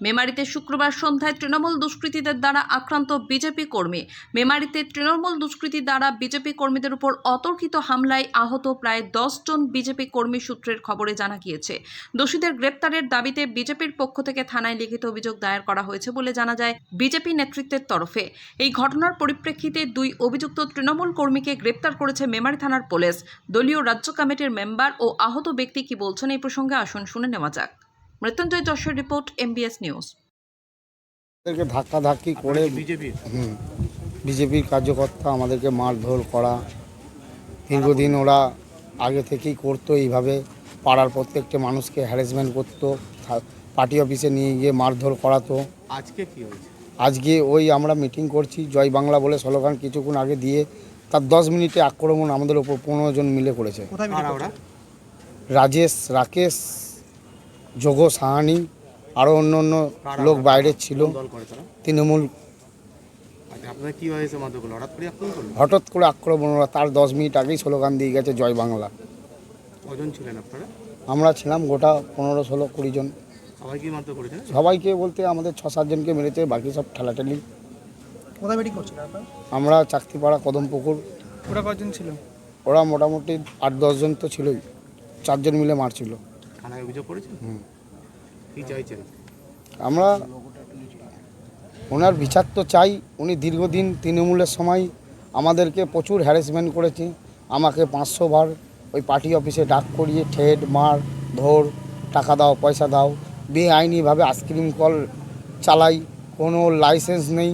মেমারিতে শুক্রবার সন্ধ্যায় তৃণমূল দুষ্কৃতীদের দ্বারা আক্রান্ত বিজেপি কর্মী। মেমারিতে তৃণমূল দুষ্কৃতী দ্বারা বিজেপি কর্মীদের উপর অতর্কিত হামলায় আহত প্রায় 10 জন বিজেপি কর্মী সূত্রের খবরে জানা গিয়েছে। দোষীদের গ্রেপ্তারের দাবিতে বিজেপির পক্ষ থেকে থানায় লিখিত অভিযোগ দায়ের করা হয়েছে বলে জানা যায় বিজেপি নেতৃত্বের তরফে। এই ঘটনার পরিপ্রেক্ষিতে 2 অভিযুক্ত তৃণমূল কর্মীকে গ্রেপ্তার করেছে মেমারি থানার পুলিশ। দলীয় রাজ্য কমিটির মেম্বার ও আহত ব্যক্তি কি বলছেন এই প্রসঙ্গে আসুন শুনে নেওয়া যাক। Mrityunjoy Jessore report, MBS news. আমাদেরকে ধাক্কাধাক্কি করে বিজেপির কার্যকর্তা আমাদেরকে মারধর করা দীর্ঘদিন ওরা আগে থেকেই করতো। এইভাবে পাড়ার প্রত্যেকটা মানুষকে হ্যারাসমেন্ট করতো, পার্টি অফিসে নিয়ে গিয়ে মারধর করাতো। আজকে কি হয়েছে? আজকে ওই আমরা মিটিং করছি, জয় বাংলা বলে স্লোগান কিছুক্ষণ আগে দিয়ে তার 10 মিনিটে আক্রমণ আমাদের ওপর 15 জন মিলে করেছে। রাজেশ, রাকেশ, যোগ, সাহানি আরও অন্য অন্য লোক বাইরে ছিল। তৃণমূল হঠাৎ করে আক্রমণ, ওরা তার 10 মিনিট আগেই স্লোগান দিয়ে গেছে জয় বাংলা। কজন ছিলেন আপনারা? আমরা ছিলাম গোটা 15, 16, 20 জন। সবাইকে মারধর করেছেন? সবাইকে বলতে আমাদের 6-7 জনকে মেরেছে, বাকি সব ঠেলাঠেলি। কোথায় মিটিং করছেন আপনারা? আমরা চাকতিপাড়া, কদমপুকুর। ওরা কজন ছিল? ওরা মোটামুটি 8-10 জন তো ছিলই, 4 জন মিলে মারছিল। থানায় অভিযোগ করেছেন? কি চাইছেন? আমরা ওনার বিচার তো চাই। উনি দীর্ঘদিন তৃণমূলের সময় আমাদেরকে প্রচুর হ্যারাসমেন্ট করেছে। আমাকে 500 বার ওই পার্টি অফিসে ডাক করিয়ে ঠেট, মার, ধর, টাকা দাও, পয়সা দাও। বেআইনিভাবে আইসক্রিম কল চালাই, কোনো লাইসেন্স নেই।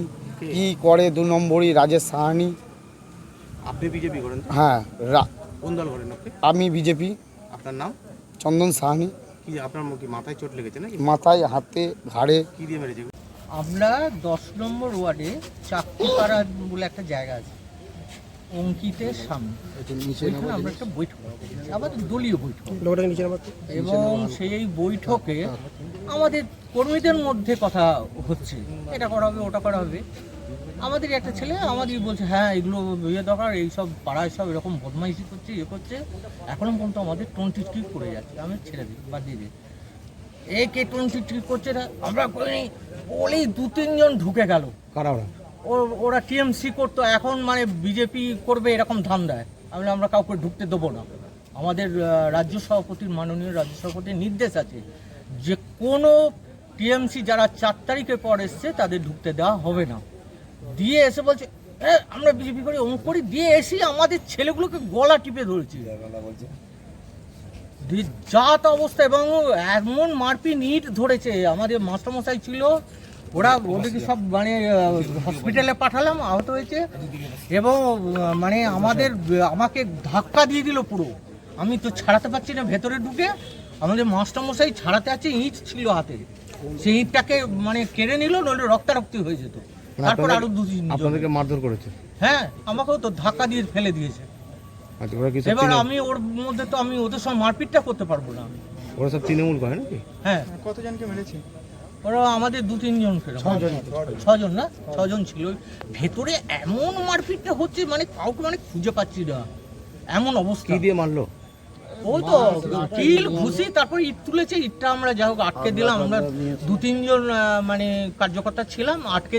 কি করে 2 নম্বরই রাজেশ সাহানি। আপনি বিজেপি করেন? হ্যাঁ। কোন দল করেন আপনি? আমি বিজেপি। আপনার নাম? চন্দন সাহানি। কি আপনার কি মাথায় চোট লেগেছে নাকি? মাথায়, হাতে, ঘাড়ে। কি দিয়ে মেরেছে? আমরা 10 নম্বর ওয়ার্ডে চাকতিপাড়া বলে একটা জায়গা আছে, অঙ্কিতের সামনে। ওইখানে আমরা একটা বৈঠক করেছি, আমাদের দলীয় বৈঠক। এবং সেই বৈঠকে আমাদের কর্মীদের মধ্যে কথা হচ্ছে, এটা করা হবে, ওটা করা হবে। আমাদের একটা ছেলে আমাদের বলছে হ্যাঁ এগুলো ইয়ে দরকার, এইসব পাড়ায় সব এরকম বদমাইশি করছে, ইয়ে করছে। এখনও পর্যন্ত আমাদের 20 করে যাচ্ছে, আমি ছেড়ে দিই, বাদ দিয়ে দিই। কে 20 করছে না, আমরা করিনি বলেই 2-3 জন ঢুকে গেল। কারা? ওরা টিএমসি করতো, এখন মানে বিজেপি করবে এরকম ধান্দায়। আমরা কাউকে ঢুকতে দেবো না। আমাদের রাজ্য সভাপতির, মাননীয় রাজ্য সভাপতির নির্দেশ আছে যে কোনো টিএমসি যারা 4 তারিখের পর এসছে তাদের ঢুকতে দেওয়া হবে না। দিয়ে এসে বলছে আমরা বিজেপি করি, অমুক করি, দিয়ে এসে আমাদের ছেলেগুলোকে গলা টিপে ধরেছি, জাত অবস্থা। এবং এমন মারপিট ইট ধরেছে, আমাদের মাস্টারমশাই ছিল, ওরা ওদেরকে সব মানে হসপিটালে পাঠালাম, আহত হয়েছে। এবং মানে আমাকে ধাক্কা দিয়ে দিল পুরো, আমি তো ছাড়াতে পারছি না ভেতরে ঢুকে। আমাদের মাস্টারমশাই ছাড়াতে আছে, ইট ছিল হাতে, সেই ইটটাকে মানে কেড়ে নিল, নইলে রক্তারক্তি হয়ে যেত। তারপর আরো 2-3 আপনাদেরকে মারধর করেছে? হ্যাঁ, আমাকেও তো ধাক্কা দিয়ে ফেলে দিয়েছে। এবার আমি ওর মধ্যে তো আমি ওদের সঙ্গে মারপিটটা করতে পারবো না। ওরা সব তৃণমূল করে নাকি? হ্যাঁ। কতজনকে মেরেছে? ওরা আমাদের 2-3 জন, 6 জন না, 6 জন ছিল। ভেতরে এমন মারপিটটা হচ্ছে মানে কাউকে মানে খুঁজে পাচ্ছি না, এমন অবস্থা। কি দিয়ে মারলো? ওই তো কিল, ঘুষি, তারপর ইট তুলেছে। ইটটা আমরা যাই হোক আটকে দিলাম। আমরা 2-3 জন মানে কার্যকর্তা ছিলাম, আটকে